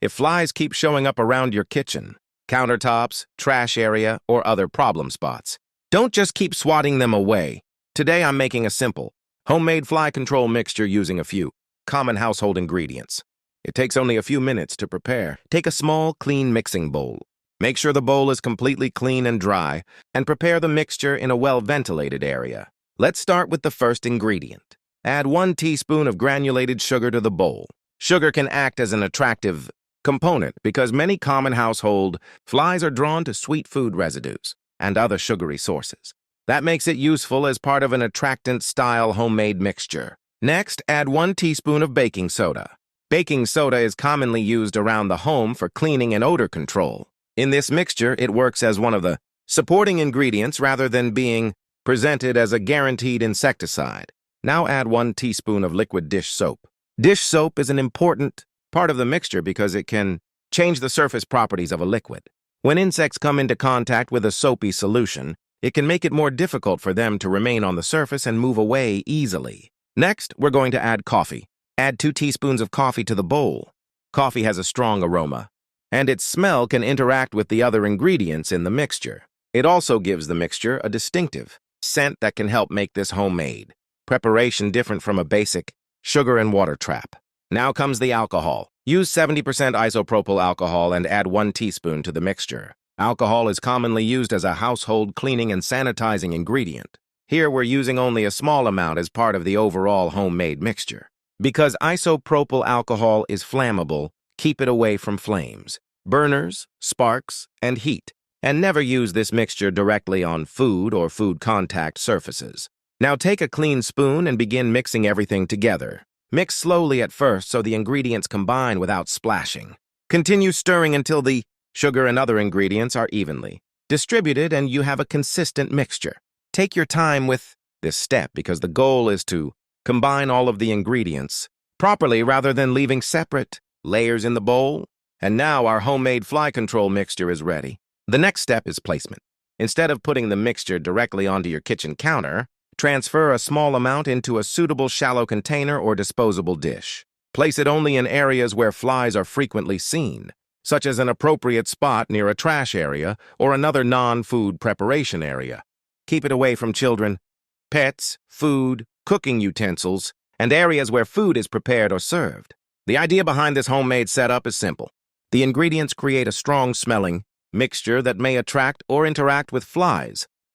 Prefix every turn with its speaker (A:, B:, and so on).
A: if flies keep showing up around your kitchen, countertops, trash area, or other problem spots. Don't just keep swatting them away. Today I'm making a simple, homemade fly control mixture using a few common household ingredients. It takes only a few minutes to prepare. Take a small, clean mixing bowl. Make sure the bowl is completely clean and dry, and prepare the mixture in a well-ventilated area. Let's start with the first ingredient. Add 1 teaspoon of granulated sugar to the bowl. Sugar can act as an attractive component because many common household flies are drawn to sweet food residues and other sugary sources. That makes it useful as part of an attractant-style homemade mixture. Next, add 1 teaspoon of baking soda. Baking soda is commonly used around the home for cleaning and odor control. In this mixture, it works as one of the supporting ingredients rather than being presented as a guaranteed insecticide. Now add 1 teaspoon of liquid dish soap. Dish soap is an important part of the mixture because it can change the surface properties of a liquid. When insects come into contact with a soapy solution, it can make it more difficult for them to remain on the surface and move away easily. Next, we're going to add coffee. Add 2 teaspoons of coffee to the bowl. Coffee has a strong aroma, and its smell can interact with the other ingredients in the mixture. It also gives the mixture a distinctive scent that can help make this homemade preparation different from a basic sugar and water trap. Now comes the alcohol. Use 70% isopropyl alcohol and add 1 teaspoon to the mixture. Alcohol is commonly used as a household cleaning and sanitizing ingredient. Here we're using only a small amount as part of the overall homemade mixture. Because isopropyl alcohol is flammable, keep it away from flames, burners, sparks, and heat, and never use this mixture directly on food or food contact surfaces. Now take a clean spoon and begin mixing everything together. Mix slowly at first so the ingredients combine without splashing. Continue stirring until the sugar and other ingredients are evenly distributed and you have a consistent mixture. Take your time with this step because the goal is to combine all of the ingredients properly rather than leaving separate layers in the bowl. And now our homemade fly control mixture is ready. The next step is placement. Instead of putting the mixture directly onto your kitchen counter, transfer a small amount into a suitable shallow container or disposable dish. Place it only in areas where flies are frequently seen, such as an appropriate spot near a trash area or another non-food preparation area. Keep it away from children, pets, food, cooking utensils, and areas where food is prepared or served. The idea behind this homemade setup is simple. The ingredients create a strong-smelling mixture that may attract or interact with flies,